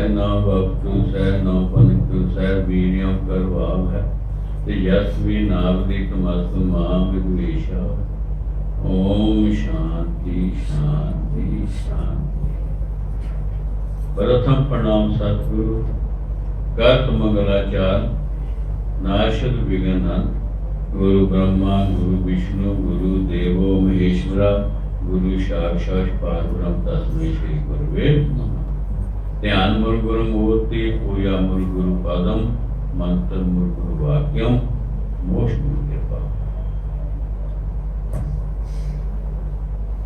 न वक्तु सह न पनकु सह वीर्यं करवाव है यस्वी नावदी तमस्तु मां विद्वेषा। ओम शांति शांति शांति। प्रथम प्रणाम सतगुरु कर्त मंगलाचार नाशद विघ्न गुरु ब्रह्मा गुरु विष्णु गुरु देवो महेश्वरा गुरु साक्षात् परब्रह्म तस्मै श्री गुरुवे नमः। ध्यान मूल गुरु मूर्ति पूजा मूल गुरु पदम मंत्र मूल गुरु वाक्यम मोक्ष मूल कृपा।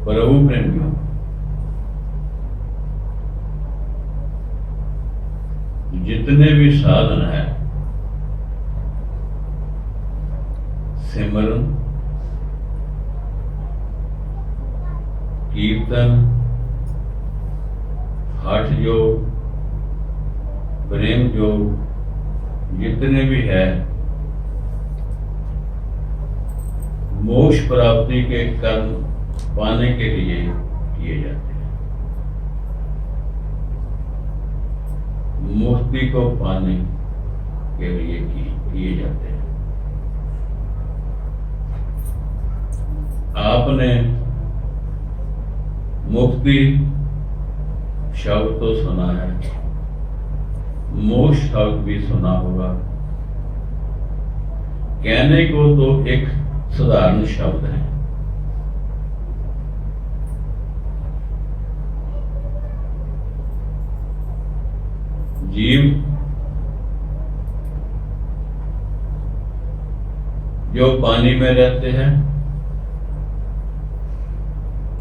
प्रभु प्रेमियों, जितने भी साधन है सिमरन कीर्तन हठ योग प्रेम योग जितने भी है मोक्ष प्राप्ति के कर्म पाने के लिए किए जाते हैं, मुक्ति को पाने के लिए किए जाते हैं। आपने मुक्ति शब्द तो सुना है, मोक्ष शब्द भी सुना होगा। कहने को तो एक साधारण शब्द है, जीव जो पानी में रहते हैं,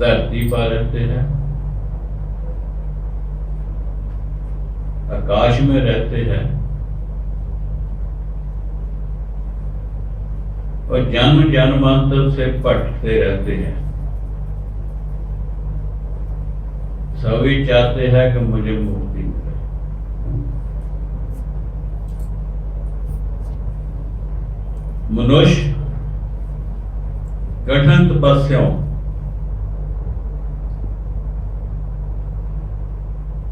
धरती पर रहते हैं, आकाश में रहते हैं और जन्म जन्मांतर से भटकते रहते हैं। सभी चाहते हैं कि मुझे मुक्ति मिले। मनुष्य कठिन तपस्याओं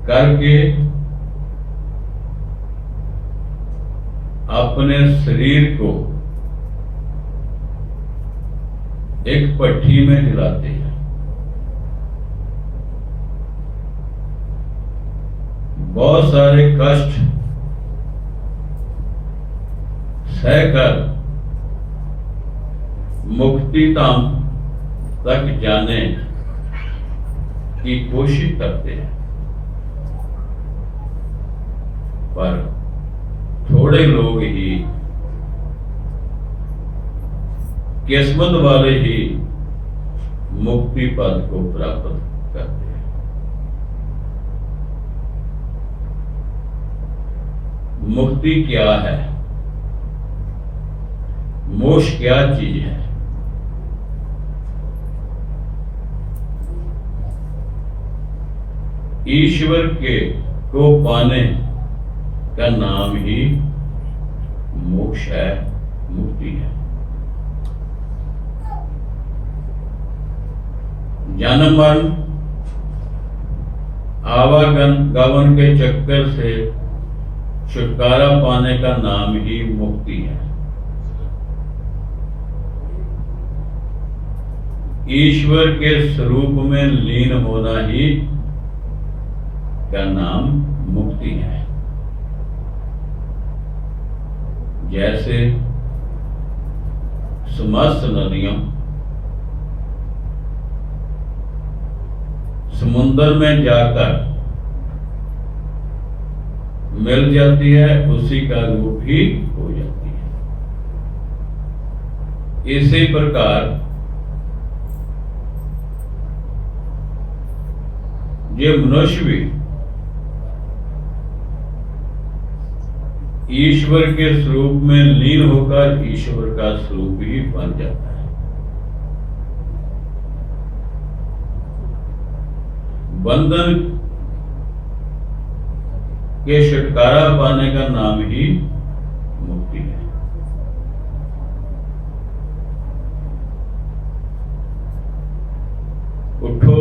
करके अपने शरीर को एक भट्ठी में जलाते हैं। बहुत सारे कष्ट सहकर मुक्ति धाम तक जाने की कोशिश करते हैं, पर थोड़े लोग ही किस्मत वाले ही मुक्ति पद को प्राप्त करते हैं। मुक्ति क्या है? मोक्ष क्या चीज है? ईश्वर के को पाने का नाम ही मोक्ष है, मुक्ति है। जन्म मरण आवागमन के चक्कर से छुटकारा पाने का नाम ही मुक्ति है। ईश्वर के स्वरूप में लीन होना ही का नाम मुक्ति है। जैसे समस्त नदियों समुद्र में जाकर मिल जाती है, उसी का रूप ही हो जाती है। इसी प्रकार ये मनुष्य भी ईश्वर के स्वरूप में लीन होकर ईश्वर का स्वरूप ही बन जाता है। बंधन के छुटकारा पाने का नाम ही मुक्ति है। उठो,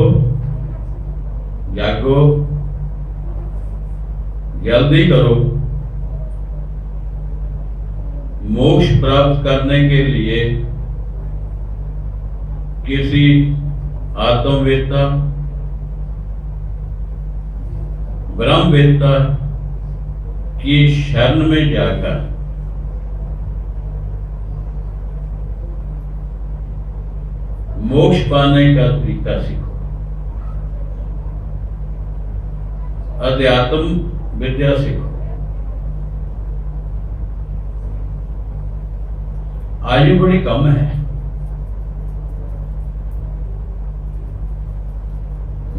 जागो, जल्दी करो। मोक्ष प्राप्त करने के लिए किसी आत्मवेत्ता, ब्रह्मवेत्ता की शरण में जाकर मोक्ष पाने का तरीका सीखो। अध्यात्म विद्या सीखो। आयु बड़ी कम है।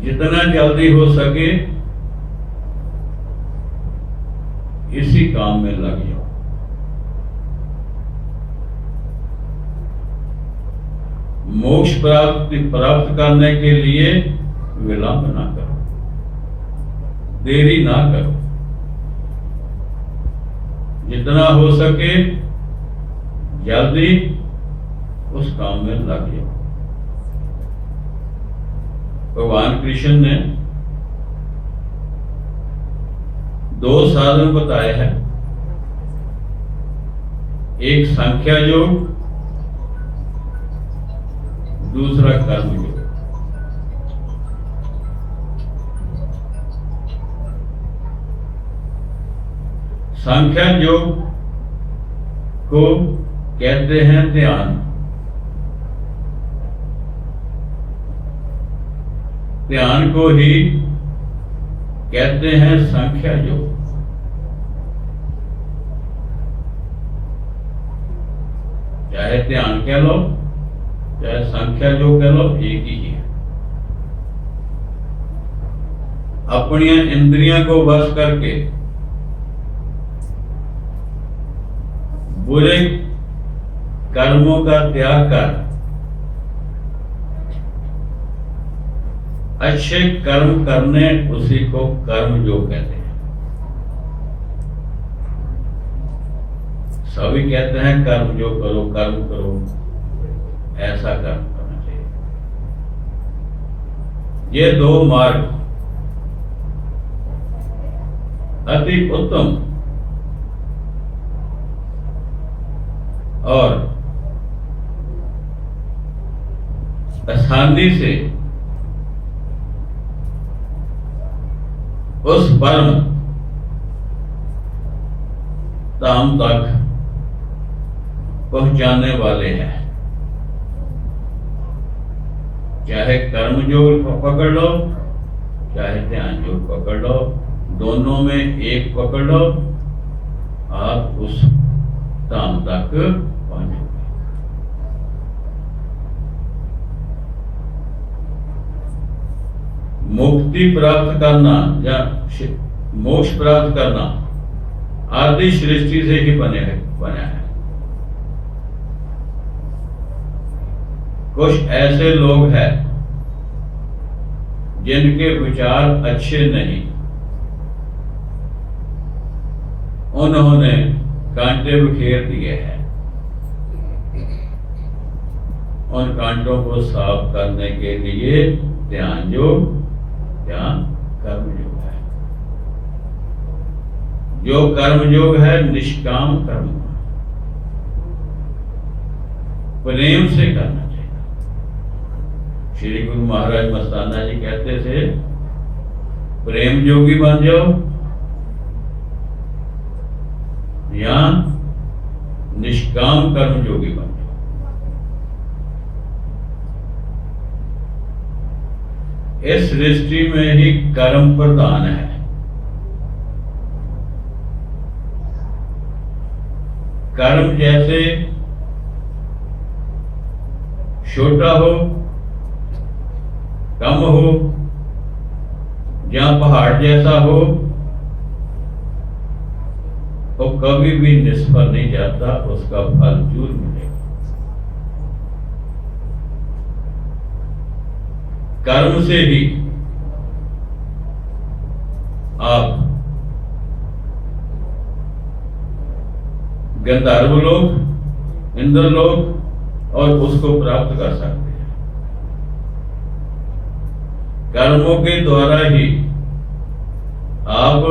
जितना जल्दी हो सके इसी काम में लग जाओ। मोक्ष प्राप्त करने के लिए विलंब ना करो, देरी ना करो। जितना हो सके जल्दी उस काम में लग जाओ। भगवान कृष्ण ने 2 साधन बताए हैं, एक संख्या योग, दूसरा कर्म योग। संख्या योग को कहते हैं ध्यान। ध्यान को ही कहते हैं संख्या योग। चाहे ध्यान कह लो चाहे संख्या योग कह लो, एक ही है। अपनी इंद्रियां को वश करके बुरे कर्मों का त्याग कर अच्छे कर्म करने, उसी को कर्म योग कहते हैं। सभी कहते हैं कर्म योग करो, कर्म करो, ऐसा कर्म करना चाहिए। ये 2 मार्ग अति उत्तम और आसानी से उस परम धाम तक पहुंचाने वाले हैं। चाहे कर्म योग पकड़ लो, चाहे ध्यान योग पकड़ लो, दोनों में एक पकड़ लो, आप उस धाम तक पहुंचोगे। मुक्ति प्राप्त करना या मोक्ष प्राप्त करना आदि सृष्टि से ही बना है। कुछ ऐसे लोग हैं जिनके विचार अच्छे नहीं, उन्होंने कांटे बिखेर दिए हैं। उन कांटों को साफ करने के लिए ध्यान योग या कर्म योग है। जो कर्म योग है निष्काम कर्म, प्रेम से करना चाहिए। श्री गुरु महाराज मस्ताना जी कहते थे, प्रेम योगी बन जाओ या निष्काम कर्म योगी बन जाओ। इस सृष्टि में ही कर्म प्रधान है। कर्म जैसे छोटा हो, कम हो, जहां पहाड़ जैसा हो, तो कभी भी निष्फल नहीं जाता, उसका फल जरूर मिलेगा। कर्म से ही आप गंधर्व लोक, इंद्र लोक और उसको प्राप्त कर सकते हैं। कर्मों के द्वारा ही आप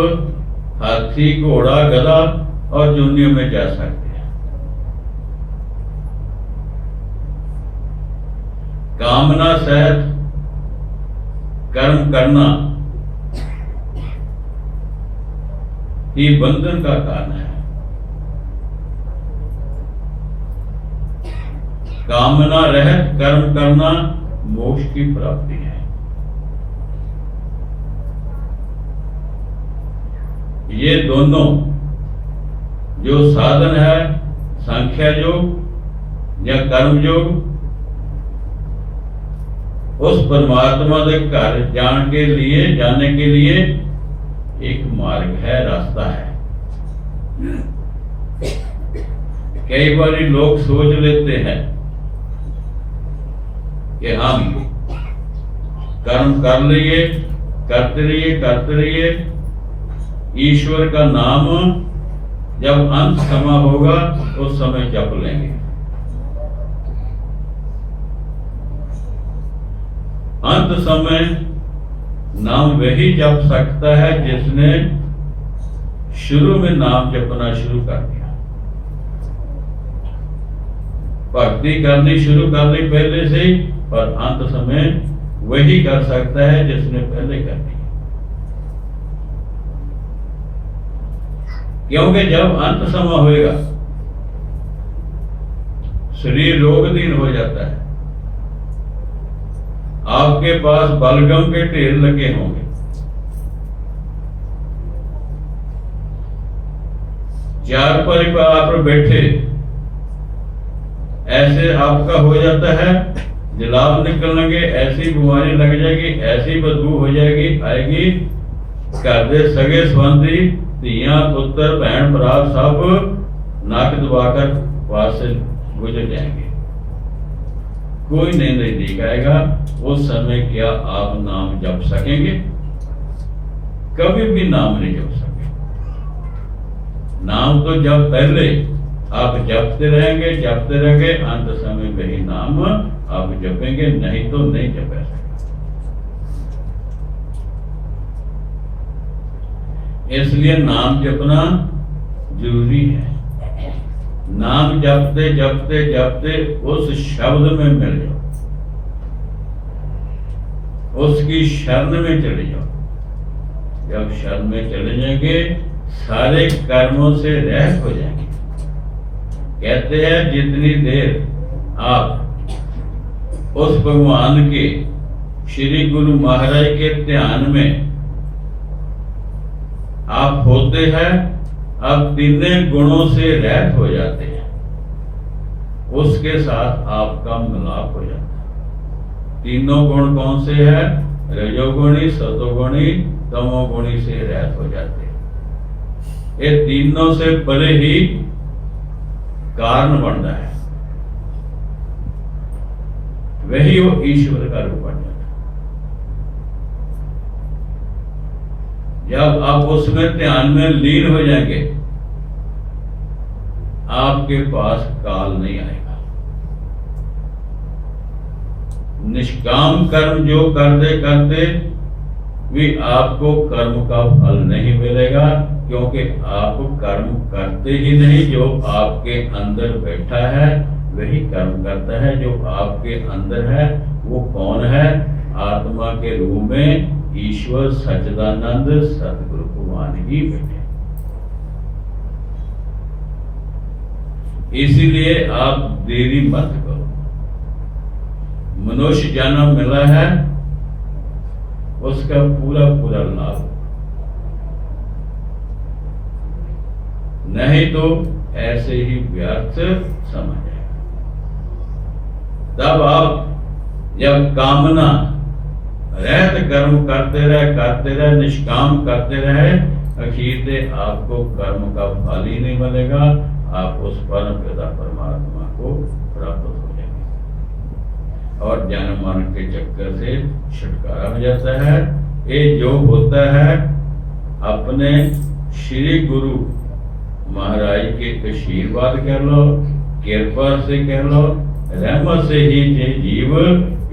हाथी, घोड़ा, गधा और जूनियों में जा सकते हैं। कामना सहित कर्म करना ही बंधन का कारण है। कामना रहित कर्म करना मोक्ष की प्राप्ति है। ये दोनों जो साधन है, संख्या योग या कर्म योग, उस परमात्मा के घर जाने के लिए एक मार्ग है, रास्ता है। कई बार लोग सोच लेते हैं कि हम कर्म करते रहिए, ईश्वर का नाम जब अंत समय होगा उस समय जप लेंगे। अंत समय नाम वही जप सकता है जिसने शुरू में नाम जपना शुरू कर दिया, भक्ति करनी शुरू कर दी पहले से ही, और अंत समय वही कर सकता है जिसने पहले कर दिया। क्योंकि जब अंत समय होएगा शरीर रोगदीन हो जाता है, आपके पास बलगम के ढेर लगे होंगे, चार परिवार पर बैठे ऐसे आपका हो जाता है, जलाब निकलने, ऐसी बीमारी लग जाएगी, ऐसी बदबू हो जाएगी, आएगी, घर दे सगे संबंधी धियां पुत्र बहन भरा सब नाक दबाकर पास से गुजर जाएंगे, कोई नहीं आएगा। उस समय क्या आप नाम जप सकेंगे? कभी भी नाम नहीं जप सकेंगे। नाम तो जब पहले आप जपते रहेंगे, अंत समय वही नाम आप जपेंगे, नहीं तो नहीं जप सकेंगे। इसलिए नाम जपना जरूरी है। नाम जपते उस शब्द में मिल जाओ, उसकी शरण में चले जाओ। जब शरण में चले जाएंगे सारे कर्मों से रहित हो जाएंगे। कहते हैं जितनी देर आप उस भगवान के श्री गुरु महाराज के ध्यान में आप होते हैं, अब तीनों गुणों से रहित हो जाते हैं, उसके साथ आपका मिलाप हो जाता है। तीनों गुण कौन से हैं? रजोगुणी, सतोगुणी, तमोगुणी से रहित हो जाते हैं। ये तीनों से बड़े ही कारण बनता है, वही वो ईश्वर का रूप बन जाता है। जब आप उसमें ध्यान में लीन हो जाएंगे, आपके पास काल नहीं आएगा। निष्काम कर्म जो करते भी आपको कर्म का फल नहीं मिलेगा, क्योंकि आप कर्म करते ही नहीं। जो आपके अंदर बैठा है वही कर्म करता है। जो आपके अंदर है वो कौन है? आत्मा के रूप में ईश्वर सच्चिदानंद सतगुरु भगवान ही बैठे। इसीलिए आप देरी मत करो। मनुष्य जन्म मिला है, उसका पूरा लाभ, नहीं तो ऐसे ही व्यर्थ समझ जाए। तब आप जब कामना रहित कर्म करते रहे, निष्काम करते रहे, आखिर से आपको कर्म का फल ही नहीं मिलेगा। आप उस परम पिता परमात्मा को प्राप्त हो जाएंगे और जन्म मरण के चक्कर से छुटकारा हो जाता है। ये जो होता है अपने श्री गुरु महाराज के आशीर्वाद कह लो, कृपा से कह लो, रहमत से ही जीव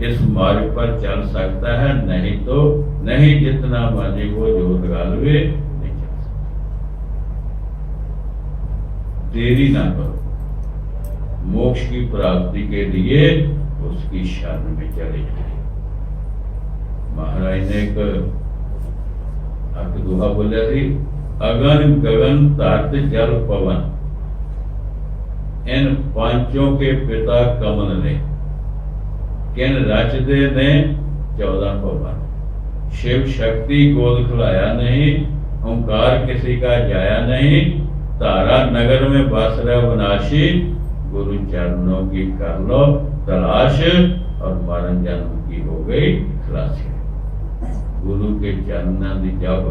इस मार्ग पर चल सकता है, नहीं तो नहीं। जितना मर्जी वो जोत गालवे नहीं चल सकता। देरी ना करो, मोक्ष की प्राप्ति के लिए उसकी शरण में चले जाए। महाराज ने एक दोहा बोलिया थी, अगन गगन तरत जल पवन, इन पांचों के पिता कमल ने, किन रचदे ने 14 भवन। शिव शक्ति गोद खिलाया नहीं, ओंकार किसी का जाया नहीं, तारा नगर में बस रहा विनाशी, गुरु चरणों की कर लो तलाश, और मरण जन्म की हो गई खलासी। गुरु के चरणों की जब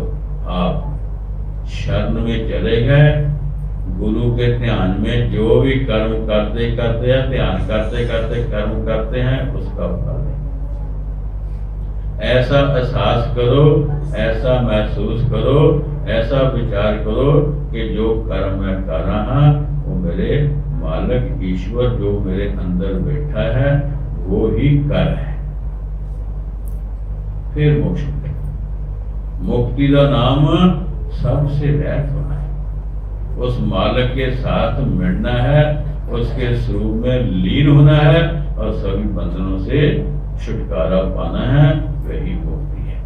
आप शरण में चले गए, गुरु के ध्यान में जो भी कर्म करते करते हैं, ध्यान करते करते कर्म करते हैं, उसका फल है। ऐसा एहसास करो, ऐसा महसूस करो, ऐसा विचार करो कि जो कर्म मैं कर रहा वो मेरे मालिक ईश्वर जो मेरे अंदर बैठा है वो ही कर है। फिर मोक्ष मिलेगा। मुक्ति का नाम सबसे रहत होना है, उस मालिक के साथ मिलना है, उसके स्वरूप में लीन होना है और सभी बंधनों से छुटकारा पाना है, वही मुक्ति है।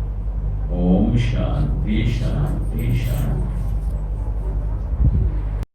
ओम शांति शांति शांति।